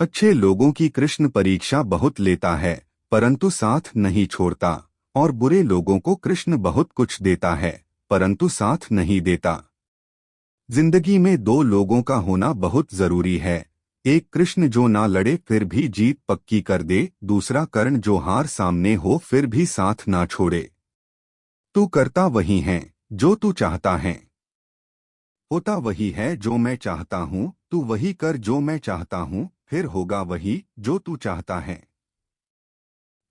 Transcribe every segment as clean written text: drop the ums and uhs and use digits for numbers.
अच्छे लोगों की कृष्ण परीक्षा बहुत लेता है, परंतु साथ नहीं छोड़ता, और बुरे लोगों को कृष्ण बहुत कुछ देता है, परंतु साथ नहीं देता। जिंदगी में दो लोगों का होना बहुत जरूरी है। एक कृष्ण जो ना लड़े फिर भी जीत पक्की कर दे, दूसरा कर्ण जो हार सामने हो फिर भी साथ ना छोड़े। तू करता वही है जो तू चाहता है, होता वही है जो मैं चाहता हूँ, तू वही कर जो मैं चाहता हूँ, फिर होगा वही जो तू चाहता है।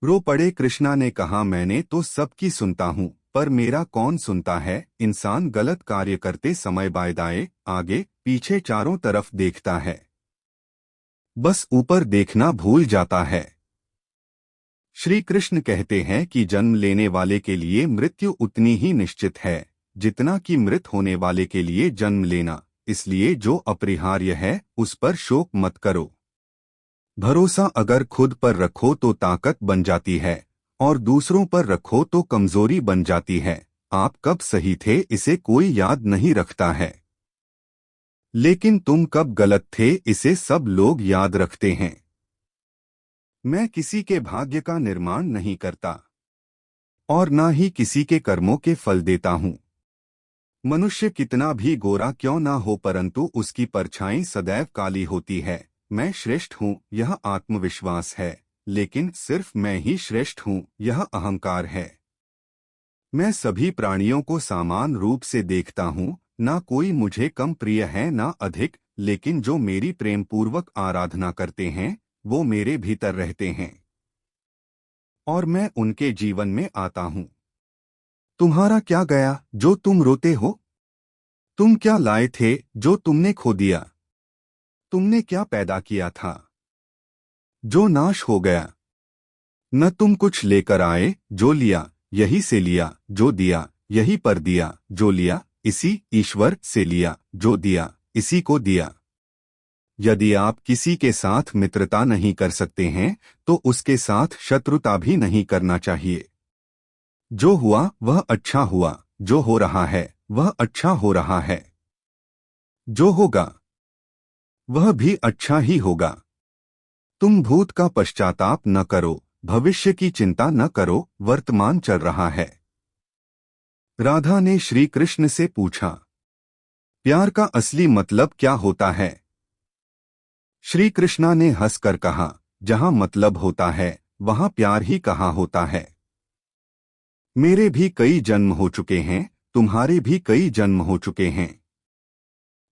रो पड़े कृष्णा ने कहा, मैंने तो सबकी सुनता हूँ, पर मेरा कौन सुनता है। इंसान गलत कार्य करते समय बाएं दाएं आगे पीछे चारों तरफ देखता है, बस ऊपर देखना भूल जाता है। श्री कृष्ण कहते हैं कि जन्म लेने वाले के लिए मृत्यु उतनी ही निश्चित है जितना कि मृत होने वाले के लिए जन्म लेना, इसलिए जो अपरिहार्य है उस पर शोक मत करो। भरोसा अगर खुद पर रखो तो ताकत बन जाती है, और दूसरों पर रखो तो कमजोरी बन जाती है। आप कब सही थे इसे कोई याद नहीं रखता है, लेकिन तुम कब गलत थे इसे सब लोग याद रखते हैं। मैं किसी के भाग्य का निर्माण नहीं करता, और ना ही किसी के कर्मों के फल देता हूँ। मनुष्य कितना भी गोरा क्यों ना हो, परंतु उसकी परछाई सदैव काली होती है। मैं श्रेष्ठ हूँ यह आत्मविश्वास है, लेकिन सिर्फ मैं ही श्रेष्ठ हूँ यह अहंकार है। मैं सभी प्राणियों को समान रूप से देखता हूँ, ना कोई मुझे कम प्रिय है ना अधिक, लेकिन जो मेरी प्रेम पूर्वक आराधना करते हैं वो मेरे भीतर रहते हैं, और मैं उनके जीवन में आता हूँ। तुम्हारा क्या गया जो तुम रोते हो? तुम क्या लाए थे जो तुमने खो दिया? तुमने क्या पैदा किया था जो नाश हो गया? न तुम कुछ लेकर आए, जो लिया यही से लिया, जो दिया यही पर दिया, जो लिया इसी ईश्वर से लिया, जो दिया इसी को दिया। यदि आप किसी के साथ मित्रता नहीं कर सकते हैं तो उसके साथ शत्रुता भी नहीं करना चाहिए। जो हुआ वह अच्छा हुआ, जो हो रहा है वह अच्छा हो रहा है, जो होगा वह भी अच्छा ही होगा। तुम भूत का पश्चाताप न करो, भविष्य की चिंता न करो, वर्तमान चल रहा है। राधा ने श्री कृष्ण से पूछा, प्यार का असली मतलब क्या होता है? श्री कृष्णा ने हंसकर कहा, जहां मतलब होता है वहां प्यार ही कहाँ होता है। मेरे भी कई जन्म हो चुके हैं, तुम्हारे भी कई जन्म हो चुके हैं,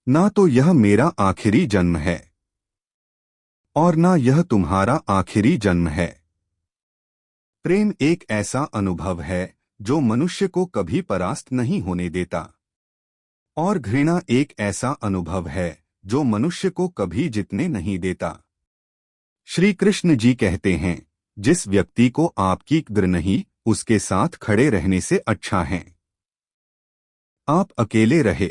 ना तो यह मेरा आखिरी जन्म है और ना यह तुम्हारा आखिरी जन्म है। प्रेम एक ऐसा अनुभव है जो मनुष्य को कभी परास्त नहीं होने देता, और घृणा एक ऐसा अनुभव है जो मनुष्य को कभी जीतने नहीं देता। श्री कृष्ण जी कहते हैं, जिस व्यक्ति को आपकी कद्र नहीं उसके साथ खड़े रहने से अच्छा है आप अकेले रहे।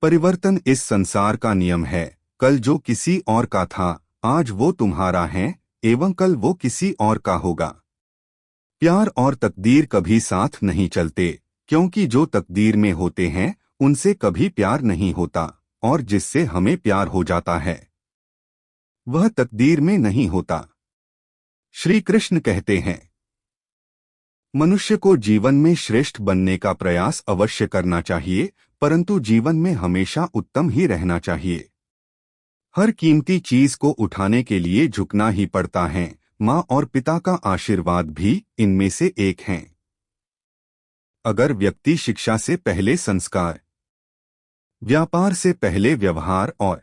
परिवर्तन इस संसार का नियम है। कल जो किसी और का था आज वो तुम्हारा है, एवं कल वो किसी और का होगा। प्यार और तकदीर कभी साथ नहीं चलते, क्योंकि जो तकदीर में होते हैं उनसे कभी प्यार नहीं होता, और जिससे हमें प्यार हो जाता है वह तकदीर में नहीं होता। श्री कृष्ण कहते हैं, मनुष्य को जीवन में श्रेष्ठ बनने का प्रयास अवश्य करना चाहिए, परंतु जीवन में हमेशा उत्तम ही रहना चाहिए। हर कीमती चीज को उठाने के लिए झुकना ही पड़ता है। माँ और पिता का आशीर्वाद भी इनमें से एक है। अगर व्यक्ति शिक्षा से पहले संस्कार, व्यापार से पहले व्यवहार और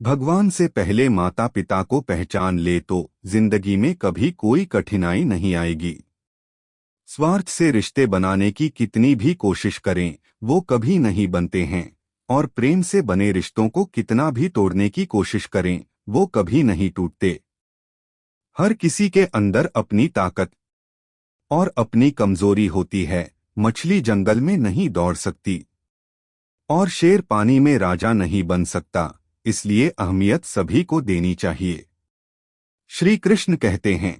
भगवान से पहले माता पिता को पहचान ले तो जिंदगी में कभी कोई कठिनाई नहीं आएगी। स्वार्थ से रिश्ते बनाने की कितनी भी कोशिश करें वो कभी नहीं बनते हैं, और प्रेम से बने रिश्तों को कितना भी तोड़ने की कोशिश करें वो कभी नहीं टूटते। हर किसी के अंदर अपनी ताकत और अपनी कमजोरी होती है। मछली जंगल में नहीं दौड़ सकती, और शेर पानी में राजा नहीं बन सकता, इसलिए अहमियत सभी को देनी चाहिए। श्री कृष्ण कहते हैं,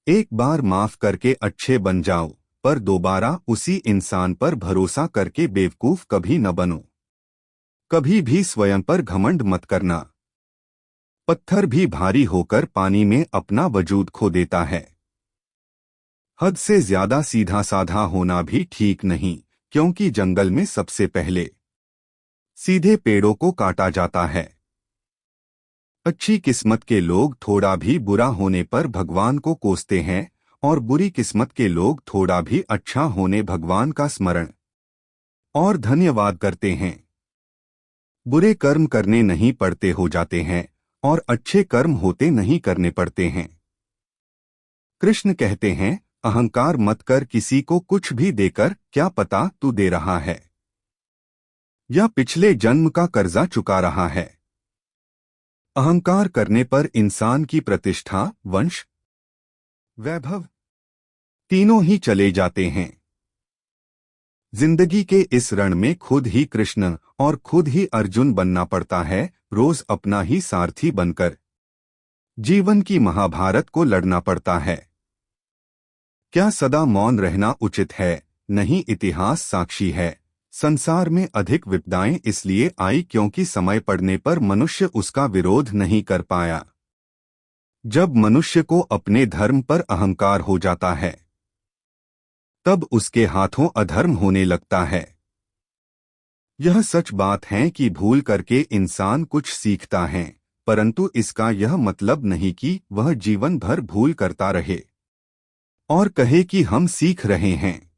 एक बार माफ करके अच्छे बन जाओ, पर दोबारा उसी इंसान पर भरोसा करके बेवकूफ कभी न बनो। कभी भी स्वयं पर घमंड मत करना। पत्थर भी भारी होकर पानी में अपना वजूद खो देता है। हद से ज्यादा सीधा साधा होना भी ठीक नहीं, क्योंकि जंगल में सबसे पहले सीधे पेड़ों को काटा जाता है। अच्छी किस्मत के लोग थोड़ा भी बुरा होने पर भगवान को कोसते हैं, और बुरी किस्मत के लोग थोड़ा भी अच्छा होने भगवान का स्मरण और धन्यवाद करते हैं। बुरे कर्म करने नहीं पड़ते हो जाते हैं, और अच्छे कर्म होते नहीं करने पड़ते हैं। कृष्ण कहते हैं, अहंकार मत कर, किसी को कुछ भी देकर क्या पता तू दे रहा है या पिछले जन्म का कर्जा चुका रहा है। अहंकार करने पर इंसान की प्रतिष्ठा, वंश, वैभव तीनों ही चले जाते हैं। जिंदगी के इस रण में खुद ही कृष्ण और खुद ही अर्जुन बनना पड़ता है, रोज अपना ही सारथी बनकर जीवन की महाभारत को लड़ना पड़ता है। क्या सदा मौन रहना उचित है? नहीं, इतिहास साक्षी है। संसार में अधिक विपदाएं इसलिए आई क्योंकि समय पड़ने पर मनुष्य उसका विरोध नहीं कर पाया। जब मनुष्य को अपने धर्म पर अहंकार हो जाता है, तब उसके हाथों अधर्म होने लगता है। यह सच बात है कि भूल करके इंसान कुछ सीखता है, परंतु इसका यह मतलब नहीं कि वह जीवन भर भूल करता रहे और कहे कि हम सीख रहे हैं।